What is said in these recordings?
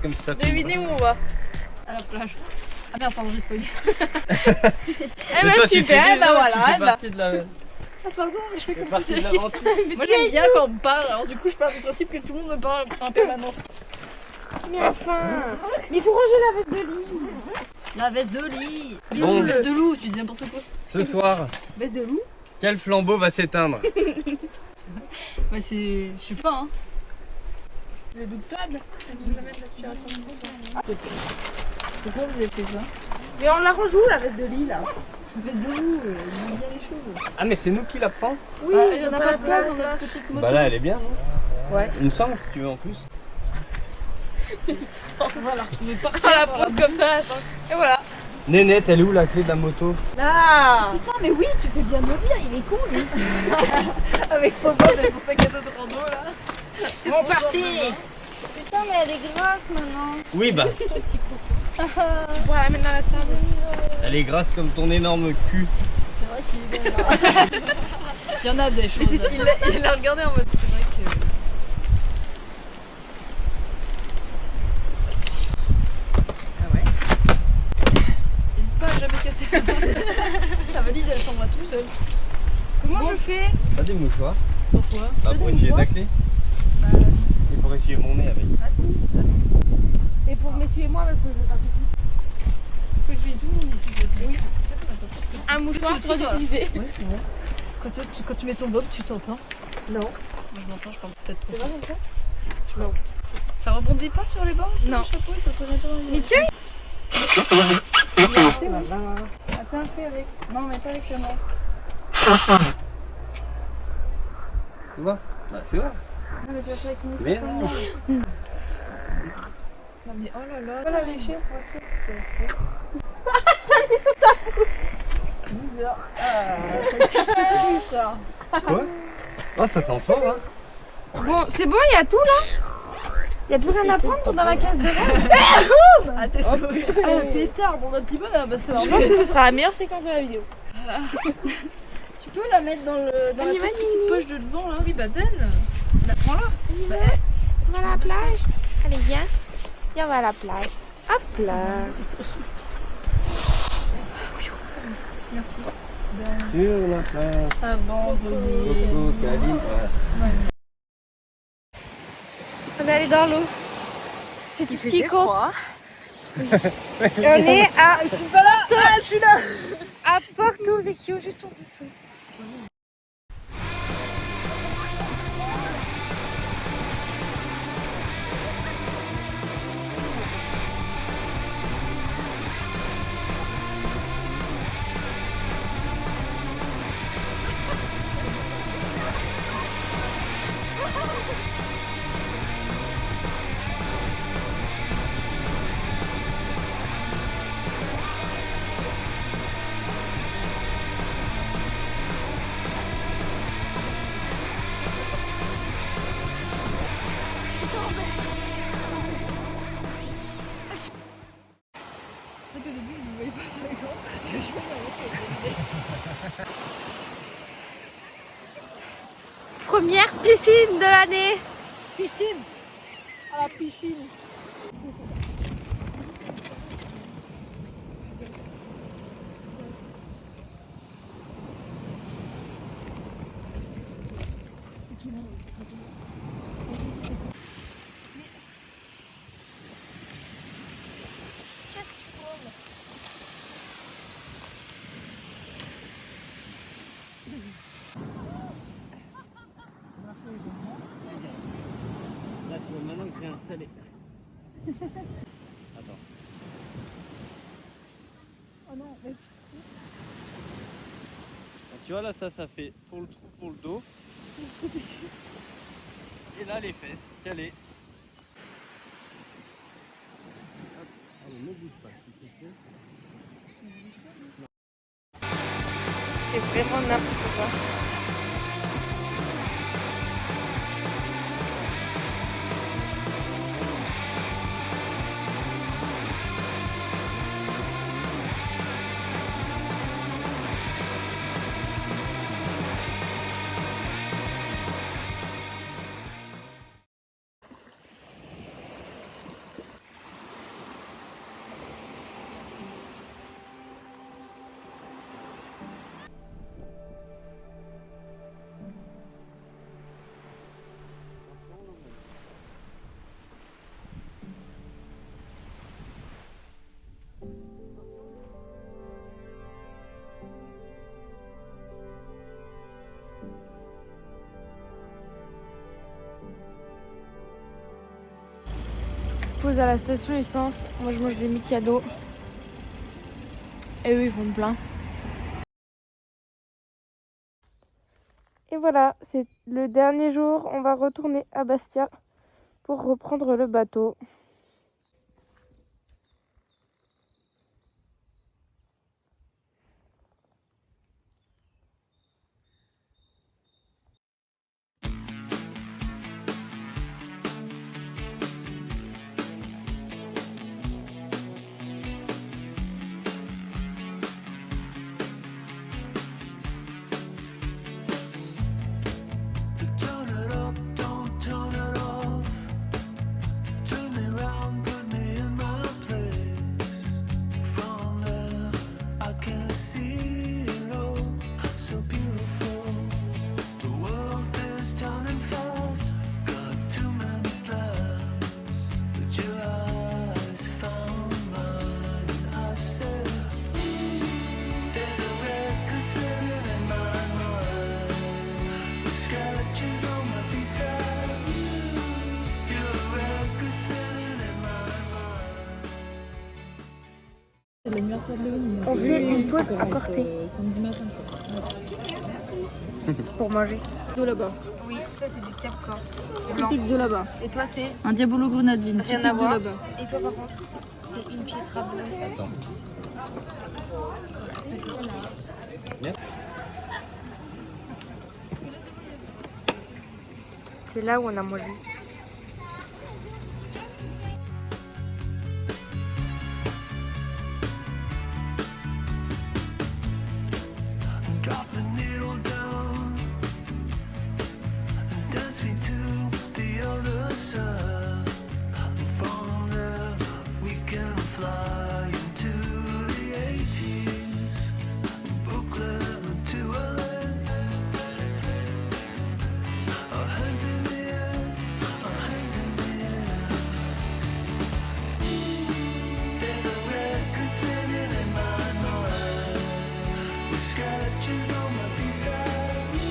Comme ça. Devinez où on va? À la plage. Ah merde, pardon, j'ai spoilé. Eh ben super, eh ben voilà, eh ben. Ah pardon, mais je fais C'est confiance parti à de la question. l'aventure. Moi j'aime bien quand on me parle, alors du coup je pars du principe que tout le monde me parle en permanence. Mais enfin. Mais il faut ranger la veste de lit. La veste de lit. Bon. C'est une veste de loup, tu dis n'importe quoi. Ce soir, Veste de loup? quel flambeau va s'éteindre? Bah c'est... je sais pas hein. Le doutable. Elle nous amène l'aspirateur. Pourquoi vous avez fait ça? Mais on la range où la veste de lit là? Une veste de loup, il aime bien les choses. Ah mais c'est nous qui la prenons? Oui, Ah, il il y en a pas de place dans notre petite moto. Bah là elle est bien, non? Ouais. Il me semble si tu veux en plus. On va la retrouver par On terre. la pose comme ça, attends. Et voilà. Nénette, elle est où la clé de la moto? Là. Putain mais oui, tu fais bien de me dire, il est con lui. Avec son bob et son sac à dos de rando là. Bon parti. Putain mais elle est grasse maintenant. Oui bah, Ton petit croco. Tu pourras la mettre dans la sable. elle est grasse comme ton énorme cul. C'est vrai qu'il est bien. Il y en a des choses. t'es sûr que Il l'a regardé en mode c'est vrai que... Ah ouais. N'hésite pas à jamais casser la Ta valise elle s'en va tout seul. Comment je fais? T'as des mouchoirs? Pourquoi? Bah pour essuyer ta clé. Et pour essuyer mon nez avec. Et pour m'essuyer moi parce que je vais pas pipi. Faut essuyer tout le monde ici de toute façon. Oui. Un mouchoir Tu sur dois toi. l'utiliser. Ouais c'est vrai. Quand tu mets ton bob, tu t'entends. Non. Moi je m'entends, je parle peut-être trop. C'est pas comme ça? Non. Ça rebondit pas sur les bords? Non. Le chapeau, ça se remet pas dans les... Mais tiens. Attends, fais avec. Non, mais pas avec la main. Tu vois? Bah tu vois. Non, mais tu vas faire avec une Mais non. Non, mais oh là là. Tu peux la lécher pour être sûr. C'est trop. Bizarre. Ça. Quoi? Oh ça sent fort hein. Bon, c'est bon, il y a tout là? Il n'y a plus rien à prendre dans la case de là? Ah, t'es sauvé. Ah, pétard, mon petit peu là, bah c'est Je pense normal. que ce sera la meilleure séquence de la vidéo. Tu peux la mettre dans, dans On la y va, toute petite Nini. poche de devant là? Oui, bah donne. Prends-la. On va à la plage. Allez, viens. Viens, on va à la plage. Hop là. Sur la plage. Abandonné. Coco, câline. Ouais. On est allé dans l'eau. C'est tout ce qui compte. Et on est à. Je suis pas là. Je suis là. À Porto Vecchio, juste en dessous. Première piscine de l'année. Piscine. À la piscine. Là tu vois maintenant que j'ai installé. Attends. Oh non, mais... Tu vois là ça fait pour le trou pour le dos. Et là les fesses calées. Hop. Allez, ne bouge pas s'il te plaît. C'est vraiment n'importe quoi. pause à la station essence. Moi, je mange des Mikado. Et eux, ils font plein. Et voilà, c'est le dernier jour. On va retourner à Bastia pour reprendre le bateau. Turn it up, don't turn it off. Turn me round, put me in my place. From there, I can see it all. So beautiful. The world is turning fast. Got too many plans. But your eyes found mine, and I said, there's a record spinning in my mind. With scratches on the B-side. Your record spinning in my mind. C'est l'anniversaire de Léonie. On fait une pause à Corté Samedi matin. pour manger. De là-bas. Oui, ça c'est du Cap Corse. Typique de là-bas. Et toi c'est Un diabolo grenadine. rien Typique à de voir. là-bas. Et toi par contre c'est une pietra blonde. Attends. C'est là où on a mangé. Drop the needle down and dance me to the other side. And from there we can fly into the 80s, Brooklyn to LA. Our hands in the air, our hands in the air. There's a record spinning in my mind. With scratches on my B-side.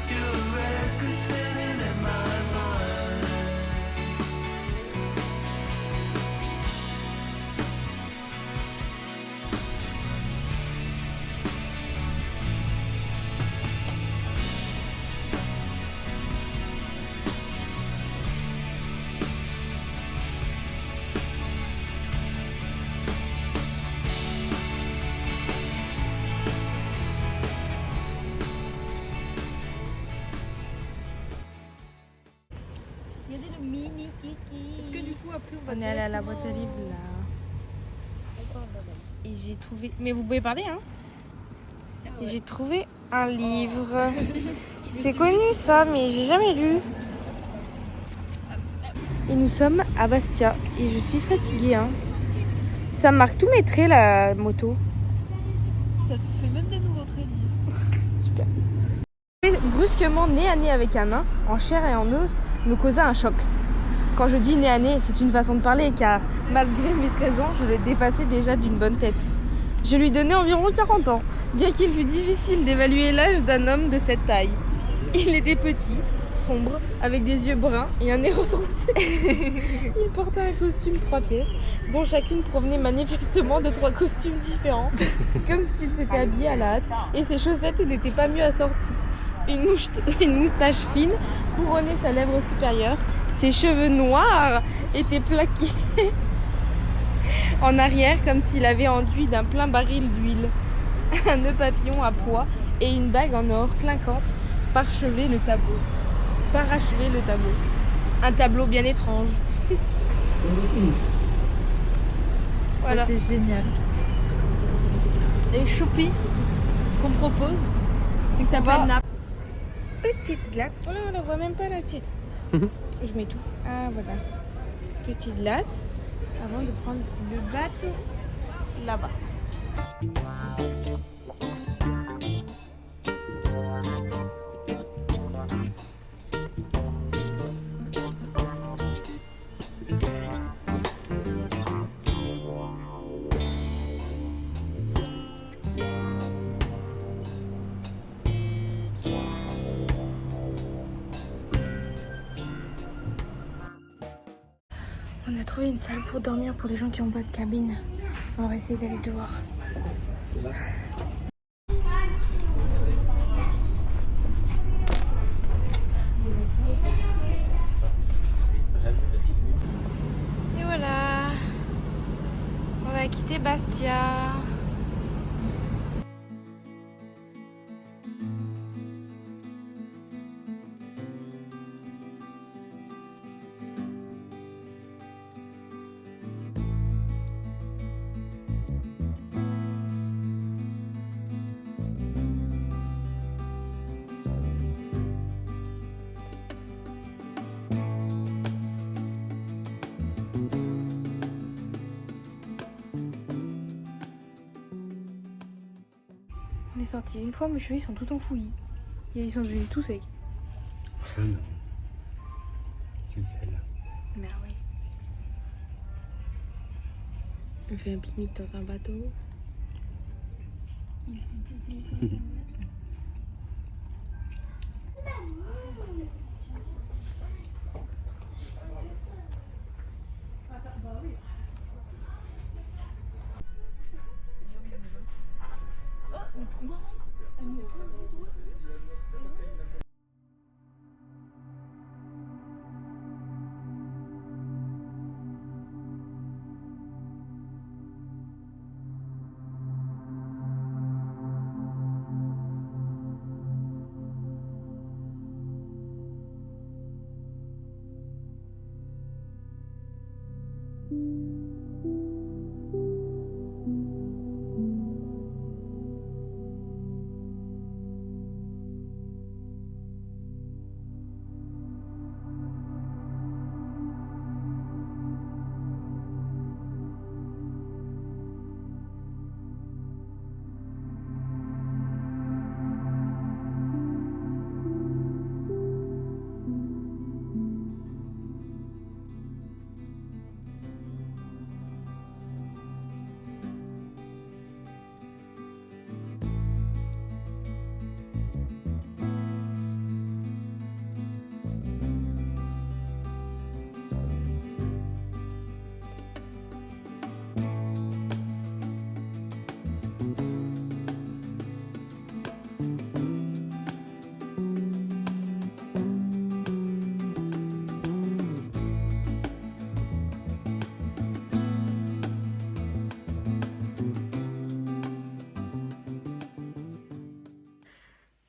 Your record spinning in my mind. Il y a des mini kiki. Est-ce que du coup après on va On est allé à la boîte à livres là. Et j'ai trouvé. Mais vous pouvez parler hein. Et j'ai trouvé un livre. C'est connu ça, mais j'ai jamais lu. Et nous sommes à Bastia. Et je suis fatiguée hein. Ça marque tous mes traits la moto. Ça te fait même des nouveaux traits. Super. Brusquement, nez à nez avec un nain, en chair et en os, me causa un choc. Quand je dis nez à nez, c'est une façon de parler, car malgré mes 13 ans, je le dépassais déjà d'une bonne tête. Je lui donnais environ 40 ans, bien qu'il fût difficile d'évaluer l'âge d'un homme de cette taille. Il était petit, sombre, avec des yeux bruns et un nez retroussé. Il portait un costume 3 pièces, dont chacune provenait manifestement de 3 costumes différents, comme s'il s'était habillé à la hâte, et ses chaussettes n'étaient pas mieux assorties. Une moustache fine couronnait sa lèvre supérieure. Ses cheveux noirs étaient plaqués en arrière comme s'il avait enduit d'un plein baril d'huile. Un nœud papillon à pois et une bague en or clinquante parachevaient le tableau. Un tableau bien étrange. Voilà. C'est génial. Et choupi, ce qu'on propose, c'est que ça va- s'appelle nappe. Petite glace. Oh là, on la voit même pas la tienne. Je mets tout. Ah voilà. Petite glace avant de prendre le bateau là-bas. trouvé une salle pour dormir pour les gens qui n'ont pas de cabine. On va essayer d'aller dehors. Et voilà, on va quitter Bastia. On est sorti une fois, mes cheveux ils sont tout enfouis. Ils sont devenus tout secs. Ça non. C'est celle-là. Mais oui. On fait un pique-nique dans un bateau.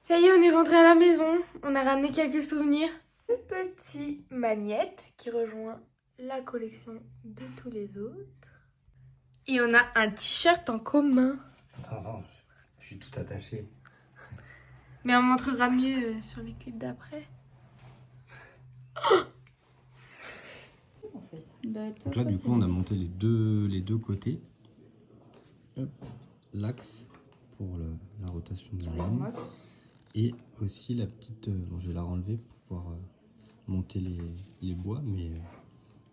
Ça y est, on est rentré à la maison. On a ramené quelques souvenirs. Le petit magnète qui rejoint la collection de tous les autres. Et on a un t-shirt en commun. Attends, je suis tout attaché. Mais on montrera mieux sur les clips d'après. Donc là, du coup, on a monté les deux côtés. Hop, l'axe pour la rotation de la lame. Et aussi la petite... bon, je vais la renlever pour pouvoir monter les bois, mais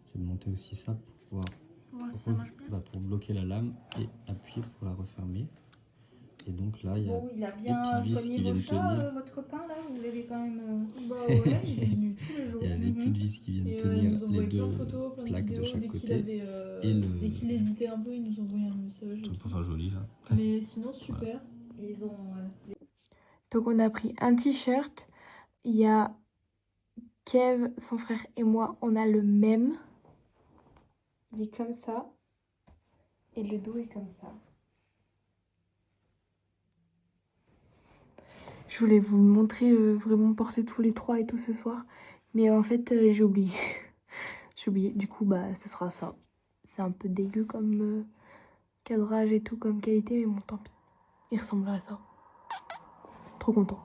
je vais monter aussi ça pour pouvoir pour bloquer la lame et appuyer pour la refermer. Et donc là, il y a des petites vis qui viennent tenir. Votre copain là, vous l'avez quand même. Bah ouais, il est venu tous les jours. Il y a des petites vis qui viennent Et tenir il nous les envoyait deux plein de photos, plein de plaques de vidéos. chaque Dès qu'il côté. avait, Et dès qu'il hésitait un peu, il nous envoyait un message. C'est pas joli là. Mais sinon, super. Ils ont. Donc on a pris un t-shirt. Il y a Kev, son frère et moi, on a le même. Il est comme ça. Et le dos est comme ça. Je voulais vous le montrer, vraiment porter tous les trois et tout ce soir. Mais en fait, j'ai oublié. J'ai oublié. Du coup, bah, ce sera ça. C'est un peu dégueu comme cadrage et tout, comme qualité. Mais bon, tant pis. Il ressemble à ça. Trop content.